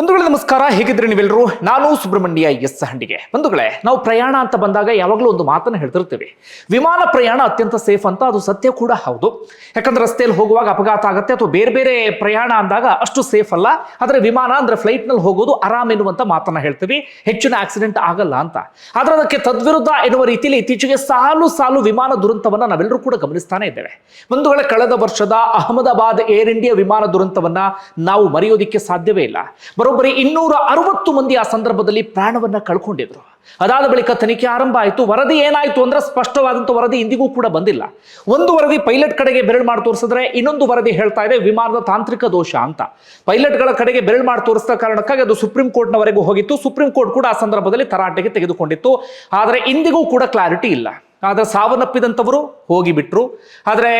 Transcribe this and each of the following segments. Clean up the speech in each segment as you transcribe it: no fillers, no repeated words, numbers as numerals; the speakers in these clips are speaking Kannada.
ಬಂಧುಗಳೇ ನಮಸ್ಕಾರ, ಹೇಗಿದ್ರೆ ನೀವೆಲ್ಲರೂ. ನಾನು ಸುಬ್ರಹ್ಮಣ್ಯ ಎಸ್ ಹಂಡಿಗೆ. ಬಂಧುಗಳೇ, ನಾವು ಪ್ರಯಾಣ ಅಂತ ಬಂದಾಗ ಯಾವಾಗಲೂ ಒಂದು ಮಾತನ್ನು ಹೇಳ್ತಿರ್ತೀವಿ, ವಿಮಾನ ಪ್ರಯಾಣ ಅತ್ಯಂತ ಸೇಫ್ ಅಂತ. ಅದು ಸತ್ಯ ಕೂಡ ಹೌದು. ಯಾಕಂದ್ರೆ ರಸ್ತೆಯಲ್ಲಿ ಹೋಗುವಾಗ ಅಪಘಾತ ಆಗುತ್ತೆ ಅಥವಾ ಬೇರೆ ಬೇರೆ ಪ್ರಯಾಣ ಅಂದಾಗ ಅಷ್ಟು ಸೇಫ್ ಅಲ್ಲ. ಆದರೆ ವಿಮಾನ ಅಂದ್ರೆ ಫ್ಲೈಟ್ ನಲ್ಲಿ ಹೋಗೋದು ಆರಾಮ್ ಎನ್ನುವಂತ ಮಾತನ್ನ ಹೇಳ್ತೀವಿ, ಹೆಚ್ಚಿನ ಆಕ್ಸಿಡೆಂಟ್ ಆಗಲ್ಲ ಅಂತ. ಆದ್ರೆ ಅದಕ್ಕೆ ತದ್ವಿರುದ್ಧ ಎನ್ನುವ ರೀತಿಯಲ್ಲಿ ಇತ್ತೀಚೆಗೆ ಸಾಲು ಸಾಲು ವಿಮಾನ ದುರಂತವನ್ನ ನಾವೆಲ್ಲರೂ ಕೂಡ ಗಮನಿಸ್ತಾನೆ ಇದ್ದೇವೆ. ಬಂಧುಗಳೇ, ಕಳೆದ ವರ್ಷದ ಅಹಮದಾಬಾದ್ ಏರ್ ಇಂಡಿಯಾ ವಿಮಾನ ದುರಂತವನ್ನ ನಾವು ಮರೆಯೋದಿಕ್ಕೆ ಸಾಧ್ಯವೇ ಇಲ್ಲ. ಬರೋಬ್ಬರಿ 260 ಮಂದಿ ಆ ಸಂದರ್ಭದಲ್ಲಿ ಪ್ರಾಣವನ್ನ ಕಳ್ಕೊಂಡಿದ್ರು. ಅದಾದ ಬಳಿಕ ತನಿಖೆ ಆರಂಭ ಆಯಿತು. ವರದಿ ಏನಾಯಿತು ಅಂದ್ರೆ ಸ್ಪಷ್ಟವಾದಂತ ವರದಿ ಇಂದಿಗೂ ಕೂಡ ಬಂದಿಲ್ಲ. ಒಂದು ವರದಿ ಪೈಲಟ್ ಕಡೆಗೆ ಬೆರಳು ಮಾಡಿ ತೋರಿಸಿದ್ರೆ, ಇನ್ನೊಂದು ವರದಿ ಹೇಳ್ತಾ ಇದೆ ವಿಮಾನದ ತಾಂತ್ರಿಕ ದೋಷ ಅಂತ. ಪೈಲಟ್ಗಳ ಕಡೆಗೆ ಬೆರಳು ಮಾಡಿ ತೋರಿಸಿದ ಕಾರಣಕ್ಕಾಗಿ ಅದು ಸುಪ್ರೀಂ ಕೋರ್ಟ್ನವರೆಗೂ ಹೋಗಿತ್ತು. ಸುಪ್ರೀಂ ಕೋರ್ಟ್ ಕೂಡ ಆ ಸಂದರ್ಭದಲ್ಲಿ ತರಾಟೆಗೆ ತೆಗೆದುಕೊಂಡಿತ್ತು. ಆದರೆ ಇಂದಿಗೂ ಕೂಡ ಕ್ಲಾರಿಟಿ ಇಲ್ಲ. ಆದ್ರೆ ಸಾವನ್ನಪ್ಪಿದಂಥವರು ಹೋಗಿಬಿಟ್ರು, ಆದರೆ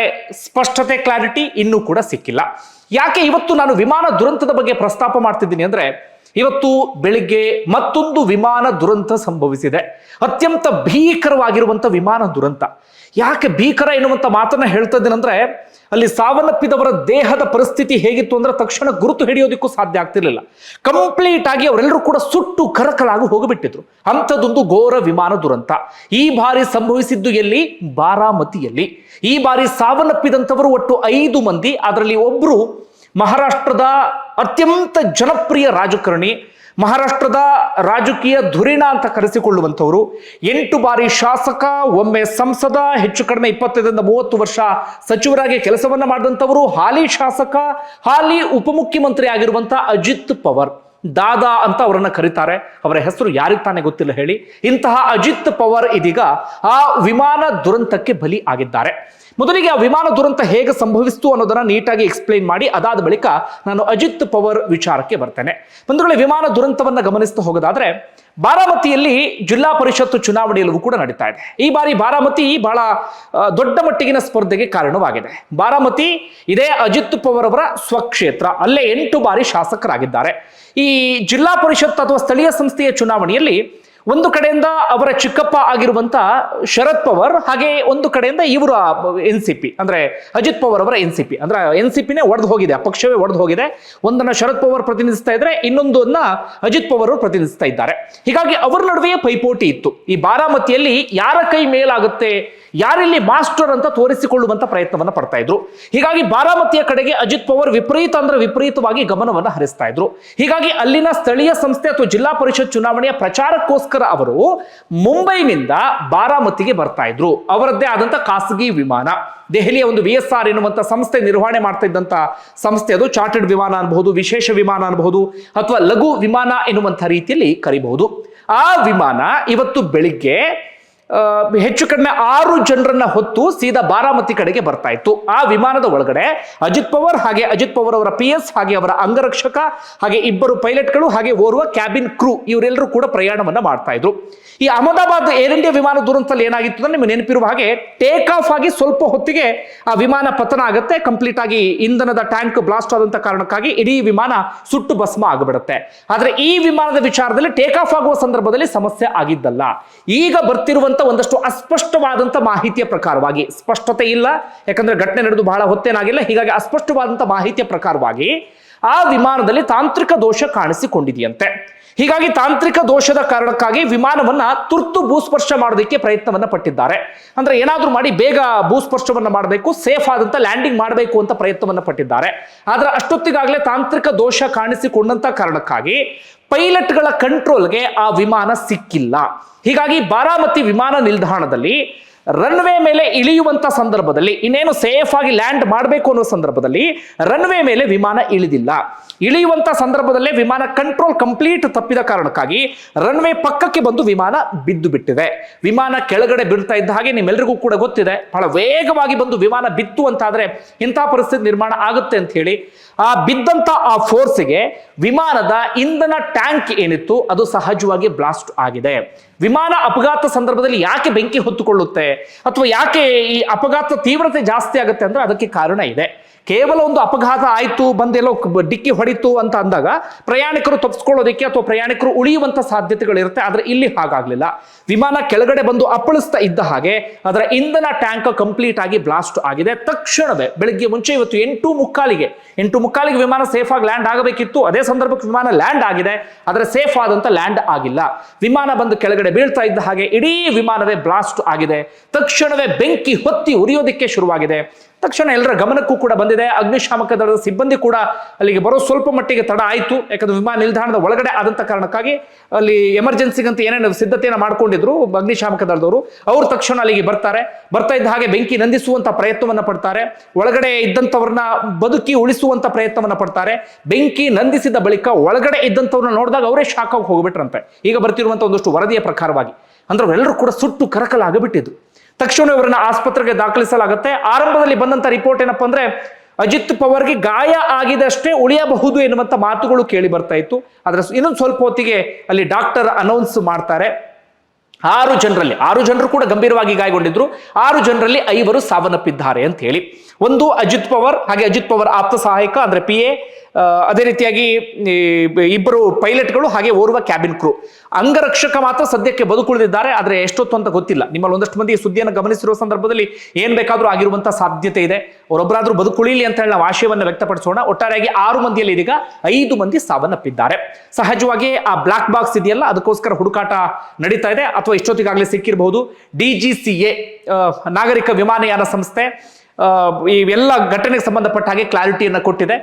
ಸ್ಪಷ್ಟತೆ ಕ್ಲಾರಿಟಿ ಇನ್ನೂ ಕೂಡ ಸಿಕ್ಕಿಲ್ಲ. ಯಾಕೆ ಇವತ್ತು ನಾನು ವಿಮಾನ ದುರಂತದ ಬಗ್ಗೆ ಪ್ರಸ್ತಾಪ ಮಾಡ್ತಿದ್ದೀನಿ ಅಂದ್ರೆ, ಇವತ್ತು ಬೆಳಿಗ್ಗೆ ಮತ್ತೊಂದು ವಿಮಾನ ದುರಂತ ಸಂಭವಿಸಿದೆ. ಅತ್ಯಂತ ಭೀಕರವಾಗಿರುವಂಥ ವಿಮಾನ ದುರಂತ. ಯಾಕೆ ಭೀಕರ ಎನ್ನುವಂಥ ಮಾತನ್ನ ಹೇಳ್ತಾ ಇದ್ದೇನೆಂದ್ರೆ, ಅಲ್ಲಿ ಸಾವನ್ನಪ್ಪಿದವರ ದೇಹದ ಪರಿಸ್ಥಿತಿ ಹೇಗಿತ್ತು ಅಂದ್ರೆ ತಕ್ಷಣ ಗುರುತು ಹಿಡಿಯೋದಕ್ಕೂ ಸಾಧ್ಯ ಆಗ್ತಿರ್ಲಿಲ್ಲ. ಕಂಪ್ಲೀಟ್ ಆಗಿ ಅವರೆಲ್ಲರೂ ಕೂಡ ಸುಟ್ಟು ಕರಕಲಾಗಿ ಹೋಗಿಬಿಟ್ಟಿದ್ರು. ಅಂಥದ್ದೊಂದು ಘೋರ ವಿಮಾನ ದುರಂತ ಈ ಬಾರಿ ಸಂಭವಿಸಿದ್ದು ಎಲ್ಲಿ? ಬಾರಾಮತಿಯಲ್ಲಿ. ಈ ಬಾರಿ ಸಾವನ್ನಪ್ಪಿದಂಥವರು ಒಟ್ಟು 5 ಮಂದಿ. ಅದರಲ್ಲಿ ಒಬ್ಬರು ಮಹಾರಾಷ್ಟ್ರದ ಅತ್ಯಂತ ಜನಪ್ರಿಯ ರಾಜಕಾರಣಿ, ಮಹಾರಾಷ್ಟ್ರದ ರಾಜಕೀಯ ಧುರೀಣ ಅಂತ ಕರೆಸಿಕೊಳ್ಳುವಂಥವರು, 8 ಬಾರಿ ಶಾಸಕ, ಒಮ್ಮೆ ಸಂಸದ, ಹೆಚ್ಚು ಕಡಿಮೆ 25ರಿಂದ 30 ವರ್ಷ ಸಚಿವರಾಗಿ ಕೆಲಸವನ್ನ ಮಾಡಿದಂಥವರು, ಹಾಲಿ ಶಾಸಕ, ಹಾಲಿ ಉಪಮುಖ್ಯಮಂತ್ರಿ ಆಗಿರುವಂಥ ಅಜಿತ್ ಪವಾರ್. ದಾದಾ ಅಂತ ಅವರನ್ನ ಕರೀತಾರೆ. ಅವರ ಹೆಸರು ಯಾರಿಗೆ ತಾನೇ ಗೊತ್ತಿಲ್ಲ ಹೇಳಿ. ಇಂತಹ ಅಜಿತ್ ಪವಾರ್ ಇದೀಗ ಆ ವಿಮಾನ ದುರಂತಕ್ಕೆ ಬಲಿ ಆಗಿದ್ದಾರೆ. ಮೊದಲಿಗೆ ಆ ವಿಮಾನ ದುರಂತ ಹೇಗೆ ಸಂಭವಿಸಿತು ಅನ್ನೋದನ್ನ ನೀಟಾಗಿ ಎಕ್ಸ್ಪ್ಲೈನ್ ಮಾಡಿ ಅದಾದ ಬಳಿಕ ನಾನು ಅಜಿತ್ ಪವಾರ್ ವಿಚಾರಕ್ಕೆ ಬರ್ತೇನೆ. ಬಂಧುಗಳೇ, ವಿಮಾನ ದುರಂತವನ್ನ ಗಮನಿಸ್ತಾ ಹೋಗೋದಾದ್ರೆ, ಬಾರಾಮತಿಯಲ್ಲಿ ಜಿಲ್ಲಾ ಪರಿಷತ್ ಚುನಾವಣೆಯಲ್ಲೂ ಕೂಡ ನಡೀತಾ ಇದೆ. ಈ ಬಾರಿ ಬಾರಾಮತಿ ಬಹಳ ದೊಡ್ಡ ಮಟ್ಟಿಗಿನ ಸ್ಪರ್ಧೆಗೆ ಕಾರಣವಾಗಿದೆ. ಬಾರಾಮತಿ ಇದೇ ಅಜಿತ್ ಪವಾರ್ ಅವರ ಸ್ವಕ್ಷೇತ್ರ. ಅಲ್ಲೇ 8 ಬಾರಿ ಶಾಸಕರಾಗಿದ್ದಾರೆ. ಈ ಜಿಲ್ಲಾ ಪರಿಷತ್ ಅಥವಾ ಸ್ಥಳೀಯ ಸಂಸ್ಥೆಯ ಚುನಾವಣೆಯಲ್ಲಿ ಒಂದು ಕಡೆಯಿಂದ ಅವರ ಚಿಕ್ಕಪ್ಪ ಆಗಿರುವಂತ ಶರದ್ ಪವಾರ್, ಹಾಗೆ ಒಂದು ಕಡೆಯಿಂದ ಇವರ NCP ಅಂದ್ರೆ ಅಜಿತ್ ಪವಾರ್ ಅವರ NCP ಅಂದ್ರೆ NCPನೇ ಒಡೆದು ಹೋಗಿದೆ, ಪಕ್ಷವೇ ಒಡೆದು ಹೋಗಿದೆ. ಒಂದನ್ನ ಶರದ್ ಪವಾರ್ ಪ್ರತಿನಿಧಿಸ್ತಾ ಇದ್ರೆ, ಇನ್ನೊಂದನ್ನ ಅಜಿತ್ ಪವಾರ್ ಅವರು ಪ್ರತಿನಿಧಿಸ್ತಾ ಇದ್ದಾರೆ. ಹೀಗಾಗಿ ಅವರ ನಡುವೆಯೇ ಪೈಪೋಟಿ ಇತ್ತು. ಈ ಬಾರಾಮತಿಯಲ್ಲಿ ಯಾರ ಕೈ ಮೇಲಾಗುತ್ತೆ, ಯಾರಿಲ್ಲಿ ಮಾಸ್ಟರ್ ಅಂತ ತೋರಿಸಿಕೊಳ್ಳುವಂತ ಪ್ರಯತ್ನವನ್ನ ಪಡ್ತಾ ಇದ್ರು. ಹೀಗಾಗಿ ಬಾರಾಮತಿಯ ಕಡೆಗೆ ಅಜಿತ್ ಪವಾರ್ ವಿಪರೀತ ಅಂದ್ರೆ ವಿಪರೀತವಾಗಿ ಗಮನವನ್ನ ಹರಿಸ್ತಾ ಇದ್ರು. ಹೀಗಾಗಿ ಅಲ್ಲಿನ ಸ್ಥಳೀಯ ಸಂಸ್ಥೆ ಅಥವಾ ಜಿಲ್ಲಾ ಪರಿಷತ್ ಚುನಾವಣೆಯ ಪ್ರಚಾರಕ್ಕೋಸ್ಕರ ಅವರು ಮುಂಬೈನಿಂದ ಬಾರಾಮತಿಗೆ ಬರ್ತಾ ಇದ್ರು. ಅವರದ್ದೇ ಆದಂತ ಖಾಸಗಿ ವಿಮಾನ, ದೆಹಲಿಯ ಒಂದು VSR ಎನ್ನುವಂತ ಸಂಸ್ಥೆ ನಿರ್ವಹಣೆ ಮಾಡ್ತಾ ಇದ್ದಂತ ಸಂಸ್ಥೆ. ಅದು ಚಾರ್ಟರ್ಡ್ ವಿಮಾನ ಅನ್ಬಹುದು, ವಿಶೇಷ ವಿಮಾನ ಅನ್ಬಹುದು, ಅಥವಾ ಲಘು ವಿಮಾನ ಎನ್ನುವಂತ ರೀತಿಯಲ್ಲಿ ಕರಿಬಹುದು. ಆ ವಿಮಾನ ಇವತ್ತು ಬೆಳಿಗ್ಗೆ ಹೆಚ್ಚು ಕಡಿಮೆ 6 ಜನರನ್ನ ಹೊತ್ತು ಸೀದಾ ಬಾರಾಮತಿ ಕಡೆಗೆ ಬರ್ತಾ ಇತ್ತು. ಆ ವಿಮಾನದ ಒಳಗಡೆ ಅಜಿತ್ ಪವಾರ್, ಹಾಗೆ ಅಜಿತ್ ಪವಾರ್ ಅವರ PS, ಹಾಗೆ ಅವರ ಅಂಗರಕ್ಷಕ, ಹಾಗೆ 2 ಪೈಲಟ್ಗಳು, ಹಾಗೆ ಓರ್ವ ಕ್ಯಾಬಿನ್ ಕ್ರೂ, ಇವರೆಲ್ಲರೂ ಕೂಡ ಪ್ರಯಾಣವನ್ನ ಮಾಡ್ತಾ ಇದ್ರು. ಈ ಅಹಮದಾಬಾದ್ ಏರ್ ಇಂಡಿಯಾ ವಿಮಾನ ದುರಂತದಲ್ಲಿ ಏನಾಗಿತ್ತು ಅಂದ್ರೆ, ನಿಮಗೆ ನೆನಪಿರುವ ಹಾಗೆ ಟೇಕ್ ಆಫ್ ಆಗಿ ಸ್ವಲ್ಪ ಹೊತ್ತಿಗೆ ಆ ವಿಮಾನ ಪತನ ಆಗುತ್ತೆ. ಕಂಪ್ಲೀಟ್ ಆಗಿ ಇಂಧನದ ಟ್ಯಾಂಕ್ ಬ್ಲಾಸ್ಟ್ ಆದಂತ ಕಾರಣಕ್ಕಾಗಿ ಇಡೀ ವಿಮಾನ ಸುಟ್ಟು ಭಸ್ಮ ಆಗಿಬಿಡುತ್ತೆ. ಆದ್ರೆ ಈ ವಿಮಾನದ ವಿಚಾರದಲ್ಲಿ ಟೇಕ್ ಆಫ್ ಆಗುವ ಸಂದರ್ಭದಲ್ಲಿ ಸಮಸ್ಯೆ ಆಗಿದ್ದಲ್ಲ. ಈಗ ಬರ್ತಿರುವಂತ ಒಂದಷ್ಟು ಅಸ್ಪಷ್ಟವಾದಂತ ಮಾಹಿತಿಯ ಪ್ರಕಾರವಾಗಿ, ಸ್ಪಷ್ಟತೆ ಇಲ್ಲ ಯಾಕಂದ್ರೆ ಘಟನೆ ನಡೆದು ಬಹಳ ಹೊತ್ತೇನಾಗಿಲ್ಲ, ಹೀಗಾಗಿ ಅಸ್ಪಷ್ಟವಾದಂತ ಮಾಹಿತಿಯ ಪ್ರಕಾರವಾಗಿ ಆ ವಿಮಾನದಲ್ಲಿ ತಾಂತ್ರಿಕ ದೋಷ ಕಾಣಿಸಿಕೊಂಡಿದೆಯಂತೆ. ಹೀಗಾಗಿ ತಾಂತ್ರಿಕ ದೋಷದ ಕಾರಣಕ್ಕಾಗಿ ವಿಮಾನವನ್ನ ತುರ್ತು ಭೂಸ್ಪರ್ಶ ಮಾಡೋದಕ್ಕೆ ಪ್ರಯತ್ನವನ್ನ ಪಟ್ಟಿದ್ದಾರೆ. ಅಂದ್ರೆ ಏನಾದ್ರೂ ಮಾಡಿ ಬೇಗ ಭೂಸ್ಪರ್ಶವನ್ನ ಮಾಡಬೇಕು, ಸೇಫ್ ಆದಂತ ಲ್ಯಾಂಡಿಂಗ್ ಮಾಡಬೇಕು ಅಂತ ಪ್ರಯತ್ನವನ್ನ ಪಟ್ಟಿದ್ದಾರೆ. ಆದ್ರೆ ಅಷ್ಟೊತ್ತಿಗಾಗಲೇ ತಾಂತ್ರಿಕ ದೋಷ ಕಾಣಿಸಿಕೊಂಡಂತ ಕಾರಣಕ್ಕಾಗಿ ಪೈಲಟ್ಗಳ ಕಂಟ್ರೋಲ್ಗೆ ಆ ವಿಮಾನ ಸಿಕ್ಕಿಲ್ಲ. ಹೀಗಾಗಿ ಬಾರಾಮತಿ ವಿಮಾನ ನಿಲ್ದಾಣದಲ್ಲಿ ರನ್ವೇ ಮೇಲೆ ಇಳಿಯುವಂತ ಸಂದರ್ಭದಲ್ಲಿ, ಇನ್ನೇನು ಸೇಫ್ ಆಗಿ ಲ್ಯಾಂಡ್ ಮಾಡಬೇಕು ಅನ್ನೋ ಸಂದರ್ಭದಲ್ಲಿ ರನ್ವೇ ಮೇಲೆ ವಿಮಾನ ಇಳಿದಿಲ್ಲ. ಇಳಿಯುವಂತ ಸಂದರ್ಭದಲ್ಲೇ ವಿಮಾನ ಕಂಟ್ರೋಲ್ ಕಂಪ್ಲೀಟ್ ತಪ್ಪಿದ ಕಾರಣಕ್ಕಾಗಿ ರನ್ವೇ ಪಕ್ಕಕ್ಕೆ ಬಂದು ವಿಮಾನ ಬಿದ್ದು ಬಿಟ್ಟಿದೆ. ವಿಮಾನ ಕೆಳಗಡೆ ಬೀಳ್ತಾ ಇದ್ದ ಹಾಗೆ ನಿಮ್ಮೆಲ್ಲರಿಗೂ ಕೂಡ ಗೊತ್ತಿದೆ, ಬಹಳ ವೇಗವಾಗಿ ಬಂದು ವಿಮಾನ ಬಿತ್ತು ಅಂತಾದ್ರೆ ಇಂತಹ ಪರಿಸ್ಥಿತಿ ನಿರ್ಮಾಣ ಆಗುತ್ತೆ ಅಂತ ಹೇಳಿ. ಆ ಬಿದ್ದಂತ ಆ ಫೋರ್ಸ್ಗೆ ವಿಮಾನದ ಇಂಧನ ಟ್ಯಾಂಕ್ ಏನಿತ್ತು ಅದು ಸಹಜವಾಗಿ ಬ್ಲಾಸ್ಟ್ ಆಗಿದೆ. ವಿಮಾನ ಅಪಘಾತ ಸಂದರ್ಭದಲ್ಲಿ ಯಾಕೆ ಬೆಂಕಿ ಹೊತ್ತುಕೊಳ್ಳುತ್ತೆ ಅಥವಾ ಯಾಕೆ ಈ ಅಪಘಾತ ತೀವ್ರತೆ ಜಾಸ್ತಿ ಆಗುತ್ತೆ ಅಂದ್ರೆ ಅದಕ್ಕೆ ಕಾರಣ ಇದೆ. ಕೇವಲ ಒಂದು ಅಪಘಾತ ಆಯಿತು, ಬಂದೆಲ್ಲೋ ಡಿಕ್ಕಿ ಹೊಡಿತು ಅಂತ ಅಂದಾಗ ಪ್ರಯಾಣಿಕರು ತಪ್ಪಿಸ್ಕೊಳ್ಳೋದಕ್ಕೆ ಅಥವಾ ಪ್ರಯಾಣಿಕರು ಉಳಿಯುವಂತ ಸಾಧ್ಯತೆಗಳಿರುತ್ತೆ. ಆದರೆ ಇಲ್ಲಿ ಹಾಗಾಗ್ಲಿಲ್ಲ. ವಿಮಾನ ಕೆಳಗಡೆ ಬಂದು ಅಪ್ಪಳಿಸ್ತಾ ಇದ್ದ ಹಾಗೆ ಅದರ ಇಂಧನ ಟ್ಯಾಂಕ್ ಕಂಪ್ಲೀಟ್ ಆಗಿ ಬ್ಲಾಸ್ಟ್ ಆಗಿದೆ. ತಕ್ಷಣವೇ ಬೆಳಗ್ಗೆ ಮುಂಚೆ ಇವತ್ತು 8:45 ವಿಮಾನ ಸೇಫ್ ಆಗಿ ಲ್ಯಾಂಡ್ ಆಗಬೇಕಿತ್ತು. ಅದೇ ಸಂದರ್ಭಕ್ಕೆ ವಿಮಾನ ಲ್ಯಾಂಡ್ ಆಗಿದೆ, ಆದರೆ ಸೇಫ್ ಆದಂತ ಲ್ಯಾಂಡ್ ಆಗಿಲ್ಲ. ವಿಮಾನ ಬಂದು ಕೆಳಗಡೆ ಬೀಳ್ತಾ ಇದ್ದ ಹಾಗೆ ಇಡೀ ವಿಮಾನವೇ ಬ್ಲಾಸ್ಟ್ ಆಗಿದೆ. ತಕ್ಷಣವೇ ಬೆಂಕಿ ಹೊತ್ತಿ ಉರಿಯೋದಕ್ಕೆ ಶುರುವಾಗಿದೆ. ತಕ್ಷಣ ಎಲ್ಲರ ಗಮನಕ್ಕೂ ಕೂಡ ಬಂದಿದೆ. ಅಗ್ನಿಶಾಮಕ ದಳದ ಸಿಬ್ಬಂದಿ ಕೂಡ ಅಲ್ಲಿಗೆ ಬರೋ ಸ್ವಲ್ಪ ಮಟ್ಟಿಗೆ ತಡ ಆಯಿತು. ಯಾಕಂದ್ರೆ ವಿಮಾನ ನಿಲ್ದಾಣದ ಒಳಗಡೆ ಆದಂತ ಕಾರಣಕ್ಕಾಗಿ ಅಲ್ಲಿ ಎಮರ್ಜೆನ್ಸಿಗಂತ ಏನೇನು ಸಿದ್ಧತೆಯನ್ನು ಮಾಡ್ಕೊಂಡಿದ್ರು ಅಗ್ನಿಶಾಮಕ ದಳದವರು, ಅವರು ತಕ್ಷಣ ಅಲ್ಲಿಗೆ ಬರ್ತಾ ಇದ್ದ ಹಾಗೆ ಬೆಂಕಿ ನಂದಿಸುವಂತ ಪ್ರಯತ್ನವನ್ನ ಪಡ್ತಾರೆ. ಒಳಗಡೆ ಇದ್ದಂಥವ್ರನ್ನ ಬದುಕಿ ಉಳಿಸುವಂತ ಪ್ರಯತ್ನವನ್ನ ಪಡ್ತಾರೆ. ಬೆಂಕಿ ನಂದಿಸಿದ ಬಳಿಕ ಒಳಗಡೆ ಇದ್ದಂಥವ್ರನ್ನ ನೋಡಿದಾಗ ಅವರೇ ಶಾಕ್ ಆಗಿ ಹೋಗ್ಬಿಟ್ರಂತೆ. ಈಗ ಬರ್ತಿರುವಂತ ಒಂದಷ್ಟು ವರದಿಯ ಪ್ರಕಾರವಾಗಿ ಅಂದ್ರೆ ಅವರೆಲ್ಲರೂ ಕೂಡ ಸುಟ್ಟು ಕರಕಲಾಗಬಿಟ್ಟಿದ್ರು. ತಕ್ಷಣ ಇವರನ್ನ ಆಸ್ಪತ್ರೆಗೆ ದಾಖಲಿಸಲಾಗುತ್ತೆ. ಆರಂಭದಲ್ಲಿ ಬಂದಂತ ರಿಪೋರ್ಟ್ ಏನಪ್ಪಾ ಅಂದ್ರೆ ಅಜಿತ್ ಪವಾರ್ಗೆ ಗಾಯ ಆಗಿದಷ್ಟೇ ಉಳಿಯಬಹುದು ಎನ್ನುವಂತ ಮಾತುಗಳು ಕೇಳಿ ಬರ್ತಾ ಇತ್ತು. ಆದ್ರೆ ಇನ್ನೊಂದು ಸ್ವಲ್ಪ ಹೊತ್ತಿಗೆ ಅಲ್ಲಿ ಡಾಕ್ಟರ್ ಅನೌನ್ಸ್ ಮಾಡ್ತಾರೆ 6 ಜನರು ಕೂಡ ಗಂಭೀರವಾಗಿ ಗಾಯಗೊಂಡಿದ್ರು. 6 ಜನರಲ್ಲಿ 5 ಸಾವನ್ನಪ್ಪಿದ್ದಾರೆ ಅಂತ ಹೇಳಿ. ಒಂದು ಅಜಿತ್ ಪವಾರ್, ಹಾಗೆ ಅಜಿತ್ ಪವಾರ್ ಆಪ್ತ ಸಹಾಯಕ ಅಂದ್ರೆ PA, ಅದೇ ರೀತಿಯಾಗಿ 2 ಪೈಲಟ್ಗಳು, ಹಾಗೆ ಓರ್ವ ಕ್ಯಾಬಿನ್ ಕ್ರೂ. ಅಂಗರಕ್ಷಕ ಮಾತ್ರ ಸದ್ಯಕ್ಕೆ ಬದುಕುಳಿದಿದ್ದಾರೆ. ಆದ್ರೆ ಎಷ್ಟೊತ್ತು ಅಂತ ಗೊತ್ತಿಲ್ಲ. ನಿಮ್ಮಲ್ಲಿ ಒಂದಷ್ಟು ಮಂದಿ ಸುದ್ದಿಯನ್ನು ಗಮನಿಸಿರುವ ಸಂದರ್ಭದಲ್ಲಿ ಏನ್ ಬೇಕಾದ್ರೂ ಆಗಿರುವಂತಹ ಸಾಧ್ಯತೆ ಇದೆ. ಅವರೊಬ್ಬರಾದ್ರೂ ಬದುಕುಳಿಲಿ ಅಂತ ಹೇಳಿ ನಾವು ಆಶಯವನ್ನು ವ್ಯಕ್ತಪಡಿಸೋಣ. ಒಟ್ಟಾರೆಯಾಗಿ 6 ಮಂದಿಯಲ್ಲಿ ಇದೀಗ 5 ಮಂದಿ ಸಾವನ್ನಪ್ಪಿದ್ದಾರೆ. ಸಹಜವಾಗಿ ಆ ಬ್ಲಾಕ್ ಬಾಕ್ಸ್ ಇದೆಯಲ್ಲ, ಅದಕ್ಕೋಸ್ಕರ ಹುಡುಕಾಟ ನಡೀತಾ ಇದೆ, ಅಥವಾ ಇಷ್ಟೊತ್ತಿಗಾಗಲೇ ಸಿಕ್ಕಿರಬಹುದು. DGCA ನಾಗರಿಕ ವಿಮಾನಯಾನ ಸಂಸ್ಥೆ ಇವೆಲ್ಲ ಘಟನೆಗೆ ಸಂಬಂಧಪಟ್ಟ ಹಾಗೆ ಕ್ಲಾರಿಟಿಯನ್ನು ಕೊಟ್ಟಿದೆ.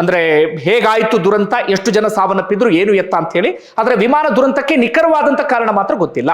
ಅಂದ್ರೆ ಹೇಗಾಯ್ತು ದುರಂತ, ಎಷ್ಟು ಜನ ಸಾವನ್ನಪ್ಪಿದ್ರು, ಏನು ಎತ್ತ ಅಂತ ಹೇಳಿ. ಆದ್ರೆ ವಿಮಾನ ದುರಂತಕ್ಕೆ ನಿಖರವಾದಂತ ಕಾರಣ ಮಾತ್ರ ಗೊತ್ತಿಲ್ಲ.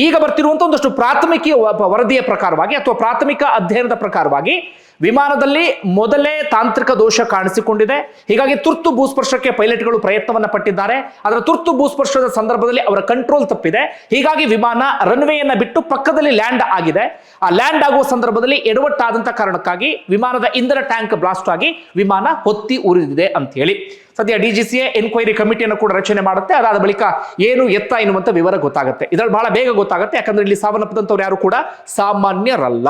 ಈಗ ಬರ್ತಿರುವಂತ ಒಂದಷ್ಟು ಪ್ರಾಥಮಿಕ ವರದಿಯ ಪ್ರಕಾರವಾಗಿ ಅಥವಾ ಪ್ರಾಥಮಿಕ ಅಧ್ಯಯನದ ಪ್ರಕಾರವಾಗಿ ವಿಮಾನದಲ್ಲಿ ಮೊದಲೇ ತಾಂತ್ರಿಕ ದೋಷ ಕಾಣಿಸಿಕೊಂಡಿದೆ. ಹೀಗಾಗಿ ತುರ್ತು ಭೂಸ್ಪರ್ಶಕ್ಕೆ ಪೈಲಟ್ಗಳು ಪ್ರಯತ್ನವನ್ನ ಪಟ್ಟಿದ್ದಾರೆ. ಅದರ ತುರ್ತು ಭೂಸ್ಪರ್ಶದ ಸಂದರ್ಭದಲ್ಲಿ ಅವರ ಕಂಟ್ರೋಲ್ ತಪ್ಪಿದೆ. ಹೀಗಾಗಿ ವಿಮಾನ ರನ್ವೇಯನ್ನ ಬಿಟ್ಟು ಪಕ್ಕದಲ್ಲಿ ಲ್ಯಾಂಡ್ ಆಗಿದೆ. ಆ ಲ್ಯಾಂಡ್ ಆಗುವ ಸಂದರ್ಭದಲ್ಲಿ ಎಡವಟ್ಟಾದಂತ ಕಾರಣಕ್ಕಾಗಿ ವಿಮಾನದ ಇಂಧನ ಟ್ಯಾಂಕ್ ಬ್ಲಾಸ್ಟ್ ಆಗಿ ವಿಮಾನ ಹೊತ್ತಿ ಉರಿದಿದೆ ಅಂತ ಹೇಳಿ ಸದ್ಯ DGCA ಎನ್ಕ್ವೈರಿ ಕಮಿಟಿಯನ್ನು ಕೂಡ ರಚನೆ ಮಾಡುತ್ತೆ. ಅದಾದ ಬಳಿಕ ಏನು ಎತ್ತ ಎನ್ನುವಂತ ವಿವರ ಗೊತ್ತಾಗುತ್ತೆ. ಇದರಲ್ಲಿ ಬಹಳ ಬೇಗ ಗೊತ್ತಾಗುತ್ತೆ. ಯಾಕಂದ್ರೆ ಇಲ್ಲಿ ಸಾವನ್ನಪ್ಪಿದಂಥವ್ರು ಯಾರು ಕೂಡ ಸಾಮಾನ್ಯರಲ್ಲ.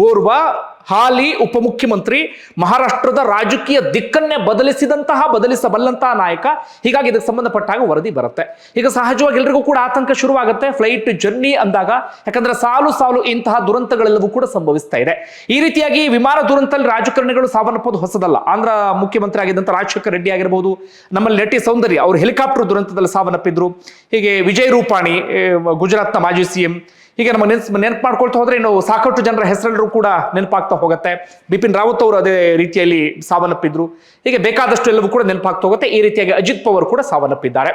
ಓರ್ವ ಹಾಲಿ ಉಪಮುಖ್ಯಮಂತ್ರಿ, ಮಹಾರಾಷ್ಟ್ರದ ರಾಜಕೀಯ ದಿಕ್ಕನ್ನೇ ಬದಲಿಸಬಲ್ಲಂತಹ ನಾಯಕ. ಹೀಗಾಗಿ ಇದಕ್ಕೆ ಸಂಬಂಧಪಟ್ಟಾಗ ವರದಿ ಬರುತ್ತೆ. ಈಗ ಸಹಜವಾಗಿ ಎಲ್ರಿಗೂ ಕೂಡ ಆತಂಕ ಶುರುವಾಗುತ್ತೆ ಫ್ಲೈಟ್ ಜರ್ನಿ ಅಂದಾಗ. ಯಾಕಂದ್ರೆ ಸಾಲು ಇಂತಹ ದುರಂತಗಳೆಲ್ಲವೂ ಕೂಡ ಸಂಭವಿಸ್ತಾ ಇದೆ. ಈ ರೀತಿಯಾಗಿ ವಿಮಾನ ದುರಂತದಲ್ಲಿ ರಾಜಕಾರಣಿಗಳು ಸಾವನ್ನಪ್ಪೋದು ಹೊಸದಲ್ಲ. ಆಂಧ್ರ ಮುಖ್ಯಮಂತ್ರಿ ಆಗಿದ್ದಂಥ ರಾಜಶೇಖರ ರೆಡ್ಡಿ ಆಗಿರಬಹುದು, ನಮ್ಮಲ್ಲಿ ನಟಿ ಸೌಂದರ್ಯ ಅವರು ಹೆಲಿಕಾಪ್ಟರ್ ದುರಂತದಲ್ಲಿ ಸಾವನ್ನಪ್ಪಿದ್ರು. ಹೀಗೆ ವಿಜಯ್ ರೂಪಾಣಿ ಗುಜರಾತ್ನ ಮಾಜಿ CM. ಹೀಗೆ ನಮ್ಮ ನೆನಪು ಮಾಡ್ಕೊಳ್ತಾ ಹೋದ್ರೆ ಇನ್ನು ಸಾಕಷ್ಟು ಜನರ ಹೆಸರೆಲ್ಲರೂ ಕೂಡ ನೆನಪಾಗ್ತಾ ಹೋಗುತ್ತೆ. ಬಿಪಿನ್ ರಾವತ್ ಅವರು ಅದೇ ರೀತಿಯಲ್ಲಿ ಸಾವನ್ನಪ್ಪಿದ್ರು. ಹೀಗೆ ಬೇಕಾದಷ್ಟು ಎಲ್ಲವೂ ಕೂಡ ನೆನಪಾಗ್ತಾ ಹೋಗುತ್ತೆ. ಈ ರೀತಿಯಾಗಿ ಅಜಿತ್ ಪವಾರ್ ಕೂಡ ಸಾವನ್ನಪ್ಪಿದ್ದಾರೆ.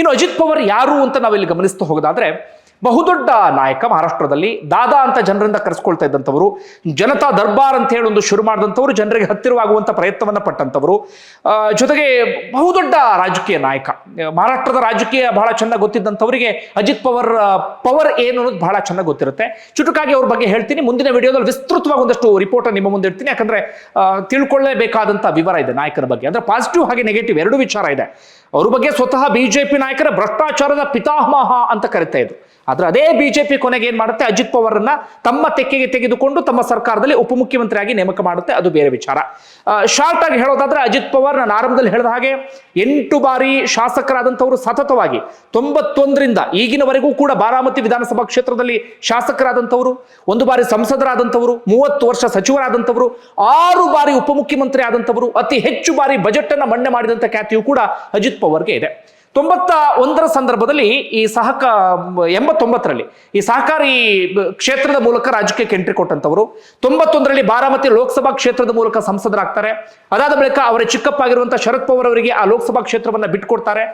ಇನ್ನು ಅಜಿತ್ ಪವಾರ್ ಯಾರು ಅಂತ ನಾವಿಲ್ಲಿ ಗಮನಿಸ್ತಾ ಹೋಗೋದಾದ್ರೆ, ಬಹುದೊಡ್ಡ ನಾಯಕ, ಮಹಾರಾಷ್ಟ್ರದಲ್ಲಿ ದಾದಾ ಅಂತ ಜನರಿಂದ ಕರೆಸ್ಕೊಳ್ತಾ ಇದ್ದಂಥವರು, ಜನತಾ ದರ್ಬಾರ್ ಅಂತ ಹೇಳಿ ಒಂದು ಶುರು ಮಾಡಿದಂಥವ್ರು, ಜನರಿಗೆ ಹತ್ತಿರವಾಗುವಂತ ಪ್ರಯತ್ನವನ್ನ ಪಟ್ಟಂಥವರು, ಜೊತೆಗೆ ಬಹುದೊಡ್ಡ ರಾಜಕೀಯ ನಾಯಕ. ಮಹಾರಾಷ್ಟ್ರದ ರಾಜಕೀಯ ಬಹಳ ಚೆನ್ನಾಗಿ ಗೊತ್ತಿದ್ದಂಥವರಿಗೆ ಅಜಿತ್ ಪವರ್ ಏನು ಅನ್ನೋದು ಬಹಳ ಚೆನ್ನಾಗಿ ಗೊತ್ತಿರುತ್ತೆ. ಚುಟುಕಾಗಿ ಅವ್ರ ಬಗ್ಗೆ ಹೇಳ್ತೀನಿ. ಮುಂದಿನ ವಿಡಿಯೋದಲ್ಲಿ ವಿಸ್ತೃತವಾಗಿ ಒಂದಷ್ಟು ರಿಪೋರ್ಟ್ ನಿಮ್ಮ ಮುಂದೆ ಇಡ್ತೀನಿ. ಯಾಕಂದ್ರೆ ತಿಳ್ಕೊಳ್ಳೇಬೇಕಾದಂತ ವಿವರ ಇದೆ ನಾಯಕನ ಬಗ್ಗೆ. ಅಂದ್ರೆ ಪಾಸಿಟಿವ್ ಹಾಗೆ ನೆಗೆಟಿವ್ 2 ವಿಚಾರ ಇದೆ. ಅವ್ರ ಬಗ್ಗೆ ಸ್ವತಃ BJP ನಾಯಕರ ಭ್ರಷ್ಟಾಚಾರದ ಪಿತಾಮಹ ಅಂತ ಕರಿತಾ ಇದ್ರು. ಆದ್ರೆ ಅದೇ BJP ಕೊನೆಗೆ ಏನ್ ಮಾಡುತ್ತೆ, ಅಜಿತ್ ಪವಾರ್ನ ತಮ್ಮ ತೆಕ್ಕೆಗೆ ತೆಗೆದುಕೊಂಡು ತಮ್ಮ ಸರ್ಕಾರದಲ್ಲಿ ಉಪಮುಖ್ಯಮಂತ್ರಿಯಾಗಿ ನೇಮಕ ಮಾಡುತ್ತೆ. ಅದು ಬೇರೆ ವಿಚಾರ. ಶಾರ್ಟ್ ಆಗಿ ಹೇಳೋದಾದ್ರೆ, ಅಜಿತ್ ಪವಾರ್ ನಾನು ಆರಂಭದಲ್ಲಿ ಹೇಳಿದ ಹಾಗೆ 8 ಬಾರಿ ಶಾಸಕರಾದಂಥವರು ಸತತವಾಗಿ 91ರಿಂದ ಈಗಿನವರೆಗೂ ಕೂಡ ಬಾರಾಮತಿ ವಿಧಾನಸಭಾ ಕ್ಷೇತ್ರದಲ್ಲಿ ಶಾಸಕರಾದಂಥವರು, 1 ಬಾರಿ ಸಂಸದರಾದಂಥವರು, 30 ವರ್ಷ ಸಚಿವರಾದಂಥವರು, 6 ಬಾರಿ ಉಪಮುಖ್ಯಮಂತ್ರಿ ಆದಂಥವರು, ಅತಿ ಹೆಚ್ಚು ಬಾರಿ ಬಜೆಟ್ ಅನ್ನ ಮಂಡನೆ ಮಾಡಿದಂಥ ಖ್ಯಾತಿಯು ಕೂಡ ಅಜಿತ್ ಪವಾರ್ಗೆ ಇದೆ. 91ರ ಸಂದರ್ಭದಲ್ಲಿ 89ರಲ್ಲಿ ಈ ಸಹಕಾರಿ ಕ್ಷೇತ್ರದ ಮೂಲಕ ರಾಜಕೀಯಕ್ಕೆ ಎಂಟ್ರಿ ಕೊಟ್ಟಂತವರು, 91ರಲ್ಲಿ ಬಾರಾಮತಿ ಲೋಕಸಭಾ ಕ್ಷೇತ್ರದ ಮೂಲಕ ಸಂಸದರಾಗ್ತಾರೆ. ಅದಾದ ಬಳಿಕ ಅವರ ಚಿಕ್ಕಪ್ಪ ಆಗಿರುವಂತಹ ಶರದ್ ಪವಾರ್ ಅವರಿಗೆ ಆ ಲೋಕಸಭಾ ಕ್ಷೇತ್ರವನ್ನ ಬಿಟ್ಟುಕೊಡ್ತಾರೆ.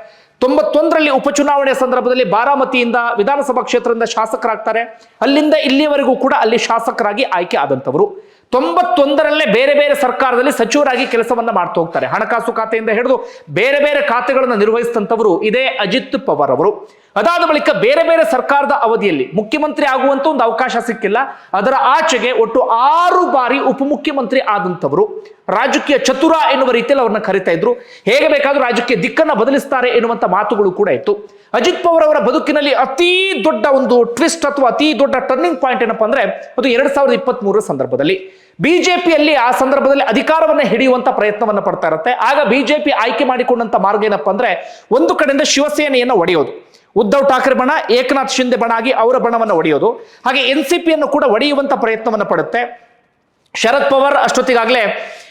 91ರಲ್ಲಿ ಉಪಚುನಾವಣೆಯ ಸಂದರ್ಭದಲ್ಲಿ ಬಾರಾಮತಿಯಿಂದ ವಿಧಾನಸಭಾ ಕ್ಷೇತ್ರದಿಂದ ಶಾಸಕರಾಗ್ತಾರೆ. ಅಲ್ಲಿಂದ ಇಲ್ಲಿಯವರೆಗೂ ಕೂಡ ಅಲ್ಲಿ ಶಾಸಕರಾಗಿ ಆಯ್ಕೆ ಆದಂತವರು. 91ರಲ್ಲೇ ಬೇರೆ ಬೇರೆ ಸರ್ಕಾರದಲ್ಲಿ ಸಚಿವರಾಗಿ ಕೆಲಸವನ್ನ ಮಾಡ್ತಾ ಹೋಗ್ತಾರೆ. ಹಣಕಾಸು ಖಾತೆಯಿಂದ ಹಿಡಿದು ಬೇರೆ ಬೇರೆ ಖಾತೆಗಳನ್ನು ನಿರ್ವಹಿಸಿದಂಥವರು ಇದೇ ಅಜಿತ್ ಪವಾರ್ ಅವರು. ಅದಾದ ಬಳಿಕ ಬೇರೆ ಬೇರೆ ಸರ್ಕಾರದ ಅವಧಿಯಲ್ಲಿ ಮುಖ್ಯಮಂತ್ರಿ ಆಗುವಂತ ಒಂದು ಅವಕಾಶ ಸಿಕ್ಕಿಲ್ಲ. ಅದರ ಆಚೆಗೆ ಒಟ್ಟು 6 ಬಾರಿ ಉಪಮುಖ್ಯಮಂತ್ರಿ ಆದಂಥವರು. ರಾಜಕೀಯ ಚತುರ ಎನ್ನುವ ರೀತಿಯಲ್ಲಿ ಅವ್ರನ್ನ ಕರಿತಾ ಇದ್ರು. ಹೇಗೆ ಬೇಕಾದ್ರೂ ರಾಜಕೀಯ ದಿಕ್ಕನ್ನ ಬದಲಿಸ್ತಾರೆ ಎನ್ನುವಂತ ಮಾತುಗಳು ಕೂಡ ಇತ್ತು. ಅಜಿತ್ ಪವಾರ್ ಅವರ ಬದುಕಿನಲ್ಲಿ ಅತಿ ದೊಡ್ಡ ಒಂದು ಟ್ವಿಸ್ಟ್ ಅಥವಾ ಅತಿ ದೊಡ್ಡ ಟರ್ನಿಂಗ್ ಪಾಯಿಂಟ್ ಏನಪ್ಪಾ ಅಂದ್ರೆ ಅದು 2023ರ ಸಂದರ್ಭದಲ್ಲಿ ಬಿಜೆಪಿಯಲ್ಲಿ ಆ ಸಂದರ್ಭದಲ್ಲಿ ಅಧಿಕಾರವನ್ನ ಹಿಡಿಯುವಂತ ಪ್ರಯತ್ನವನ್ನ ಪಡ್ತಾ ಇರುತ್ತೆ. ಆಗ ಬಿಜೆಪಿ ಆಯ್ಕೆ ಮಾಡಿಕೊಂಡಂತ ಮಾರ್ಗ ಏನಪ್ಪಾ ಅಂದ್ರೆ, ಒಂದು ಕಡೆಯಿಂದ ಶಿವಸೇನೆಯನ್ನ ಒಡೆಯೋದು, ಉದ್ಧವ್ ಠಾಕ್ರೆ ಬಣ ಏಕನಾಥ್ ಶಿಂದೆ ಬಣ ಆಗಿ ಅವರ ಬಣವನ್ನು ಒಡೆಯೋದು, ಹಾಗೆ NCP ಯನ್ನು ಕೂಡ ಒಡೆಯುವಂತ ಪ್ರಯತ್ನವನ್ನ ಪಡುತ್ತೆ. ಶರದ್ ಪವಾರ್ ಅಷ್ಟೊತ್ತಿಗಾಗಲೇ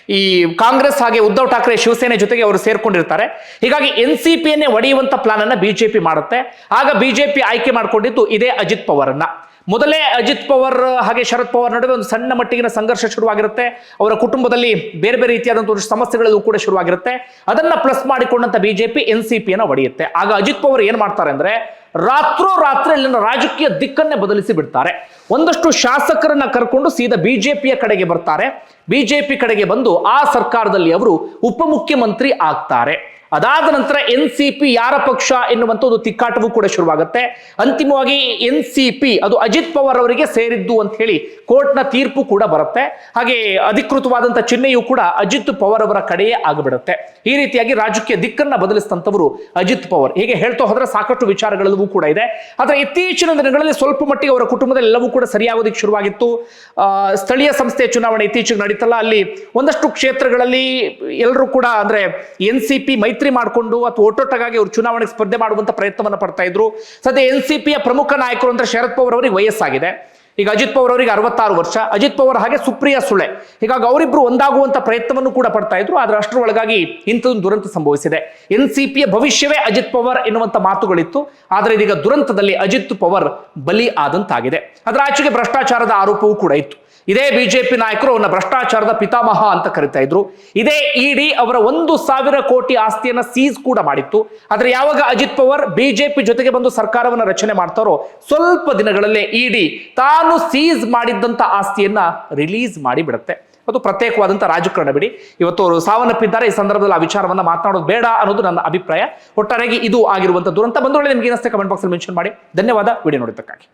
ಈ ಕಾಂಗ್ರೆಸ್ ಹಾಗೆ ಉದ್ಧವ್ ಠಾಕ್ರೆ ಶಿವಸೇನೆ ಜೊತೆಗೆ ಅವರು ಸೇರ್ಕೊಂಡಿರ್ತಾರೆ. ಹೀಗಾಗಿ NCP ಯನ್ನೇ ಒಡೆಯುವಂತ ಪ್ಲಾನ್ ಅನ್ನ ಬಿಜೆಪಿ ಮಾಡುತ್ತೆ. ಆಗ ಬಿಜೆಪಿ ಆಯ್ಕೆ ಮಾಡಿಕೊಂಡಿದ್ದು ಇದೇ ಅಜಿತ್ ಪವಾರನ್ನ. ಮೊದಲೇ ಅಜಿತ್ ಪವಾರ್ ಹಾಗೆ ಶರದ್ ಪವಾರ್ ನಡುವೆ ಒಂದು ಸಣ್ಣ ಮಟ್ಟಿಗಿನ ಸಂಘರ್ಷ ಶುರುವಾಗಿರುತ್ತೆ. ಅವರ ಕುಟುಂಬದಲ್ಲಿ ಬೇರೆ ಬೇರೆ ರೀತಿಯಾದಂತಹ ಸಮಸ್ಯೆಗಳು ಕೂಡ ಶುರುವಾಗಿರುತ್ತೆ. ಅದನ್ನ ಪ್ಲಸ್ ಮಾಡಿಕೊಂಡಂತ ಬಿಜೆಪಿ NCP ಯನ್ನು ಒಡೆಯುತ್ತೆ. ಆಗ ಅಜಿತ್ ಪವಾರ್ ಏನ್ ಮಾಡ್ತಾರೆ ಅಂದ್ರೆ, ರಾತ್ರೋರಾತ್ರಿ ಇಲ್ಲಿನ ರಾಜಕೀಯ ದಿಕ್ಕನ್ನೇ ಬದಲಿಸಿ ಬಿಡ್ತಾರೆ. ಒಂದಷ್ಟು ಶಾಸಕರನ್ನ ಕರ್ಕೊಂಡು ಸೀದಾ ಬಿಜೆಪಿಯ ಕಡೆಗೆ ಬರ್ತಾರೆ. ಬಿಜೆಪಿ ಕಡೆಗೆ ಬಂದು ಆ ಸರ್ಕಾರದಲ್ಲಿ ಅವರು ಉಪಮುಖ್ಯಮಂತ್ರಿ ಆಗ್ತಾರೆ. ಅದಾದ ನಂತರ NCP ಯಾರ ಪಕ್ಷ ಎನ್ನುವಂತ ಒಂದು ತಿಕ್ಕಾಟವೂ ಕೂಡ ಶುರುವಾಗುತ್ತೆ. ಅಂತಿಮವಾಗಿ NCP ಅದು ಅಜಿತ್ ಪವಾರ್ ಅವರಿಗೆ ಸೇರಿದ್ದು ಅಂತ ಹೇಳಿ ಕೋರ್ಟ್ನ ತೀರ್ಪು ಕೂಡ ಬರುತ್ತೆ. ಹಾಗೆ ಅಧಿಕೃತವಾದಂತಹ ಚಿಹ್ನೆಯೂ ಕೂಡ ಅಜಿತ್ ಪವಾರ್ ಅವರ ಕಡೆಯೇ ಆಗಿಬಿಡುತ್ತೆ. ಈ ರೀತಿಯಾಗಿ ರಾಜಕೀಯ ದಿಕ್ಕನ್ನ ಬದಲಿಸಿದಂಥವರು ಅಜಿತ್ ಪವಾರ್. ಹೀಗೆ ಹೇಳ್ತಾ ಹೋದ್ರೆ ಸಾಕಷ್ಟು ವಿಚಾರಗಳೆಲ್ಲವೂ ಕೂಡ ಇದೆ. ಆದ್ರೆ ಇತ್ತೀಚಿನ ದಿನಗಳಲ್ಲಿ ಸ್ವಲ್ಪ ಮಟ್ಟಿಗೆ ಅವರ ಕುಟುಂಬದಲ್ಲಿ ಎಲ್ಲವೂ ಕೂಡ ಸರಿಯಾಗೋದಿಕ್ಕೆ ಶುರುವಾಗಿತ್ತು. ಸ್ಥಳೀಯ ಸಂಸ್ಥೆಯ ಚುನಾವಣೆ ಇತ್ತೀಚೆಗೆ ನಡೀತಲ್ಲ, ಅಲ್ಲಿ ಒಂದಷ್ಟು ಕ್ಷೇತ್ರಗಳಲ್ಲಿ ಎಲ್ಲರೂ ಕೂಡ ಅಂದ್ರೆ NCP ಮೈತ್ರಿ ಮಾಡಿಕೊಂಡು ಅಥವಾ ಒಟ್ಟೊಟ್ಟಾಗಿ ಅವರು ಚುನಾವಣೆಗೆ ಸ್ಪರ್ಧೆ ಮಾಡುವಂತ ಪ್ರಯತ್ನವನ್ನು ಪಡ್ತಾ ಇದ್ರು. ಸದ್ಯ NCPಯ ಪ್ರಮುಖ ನಾಯಕರು ಅಂದ್ರೆ ಶರದ್ ಪವಾರ್ ಅವರಿಗೆ ವಯಸ್ಸಾಗಿದೆ. ಈಗ ಅಜಿತ್ ಪವಾರ್ ಅವರಿಗೆ 66 ವರ್ಷ, ಅಜಿತ್ ಪವಾರ್ ಹಾಗೆ ಸುಪ್ರಿಯಾ ಸುಳೆ. ಹೀಗಾಗಿ ಅವರಿಬ್ರು ಒಂದಾಗುವಂತ ಪ್ರಯತ್ನವನ್ನು ಕೂಡ ಪಡ್ತಾ ಇದ್ರು. ಆದ್ರೆ ಅಷ್ಟರ ಒಳಗಾಗಿ ಇಂಥದೊಂದು ದುರಂತ ಸಂಭವಿಸಿದೆ. NCPಯ ಭವಿಷ್ಯವೇ ಅಜಿತ್ ಪವಾರ್ ಎನ್ನುವಂತ ಮಾತುಗಳಿತ್ತು. ಆದ್ರೆ ಇದೀಗ ದುರಂತದಲ್ಲಿ ಅಜಿತ್ ಪವಾರ್ ಬಲಿ ಆದಂತಾಗಿದೆ. ಅದರ ಆಚೆಗೆ ಭ್ರಷ್ಟಾಚಾರದ ಆರೋಪವೂ ಕೂಡ ಇತ್ತು. ಇದೇ ಬಿಜೆಪಿ ನಾಯಕರು ಅವನ್ನ ಭ್ರಷ್ಟಾಚಾರದ ಪಿತಾಮಹ ಅಂತ ಕರಿತಾ ಇದ್ರು. ಇದೇ ಇಡಿ ಅವರ 1,000 ಕೋಟಿ ಆಸ್ತಿಯನ್ನ ಸೀಸ್ ಕೂಡ ಮಾಡಿತ್ತು. ಆದ್ರೆ ಯಾವಾಗ ಅಜಿತ್ ಪವಾರ್ ಬಿಜೆಪಿ ಜೊತೆಗೆ ಬಂದು ಸರ್ಕಾರವನ್ನ ರಚನೆ ಮಾಡ್ತಾರೋ ಸ್ವಲ್ಪ ದಿನಗಳಲ್ಲೇ ಇಡಿ ತಾನು ಸೀಸ್ ಮಾಡಿದ್ದಂತ ಆಸ್ತಿಯನ್ನ ರಿಲೀಸ್ ಮಾಡಿ ಬಿಡುತ್ತೆ. ಅದು ಪ್ರತ್ಯೇಕವಾದಂತ ರಾಜಕಾರಣ ಬಿಡಿ. ಇವತ್ತು ಅವರು ಸಾವನ್ನಪ್ಪಿದ್ದಾರೆ. ಈ ಸಂದರ್ಭದಲ್ಲಿ ಆ ವಿಚಾರವನ್ನ ಮಾತನಾಡೋದು ಬೇಡ ಅನ್ನೋದು ನನ್ನ ಅಭಿಪ್ರಾಯ. ಒಟ್ಟಾರೆಯಾಗಿ ಇದು ಆಗಿರುವಂತ ದುರಂತ. ಬಂಧುಗಳೇ, ನಿಮ್ಗೆ ಏನಷ್ಟೇ ಕಮೆಂಟ್ ಬಾಕ್ಸ್ ಅಲ್ಲಿ ಮೆನ್ಷನ್ ಮಾಡಿ. ಧನ್ಯವಾದ ವಿಡಿಯೋ ನೋಡಿದ್ದಕ್ಕಾಗಿ.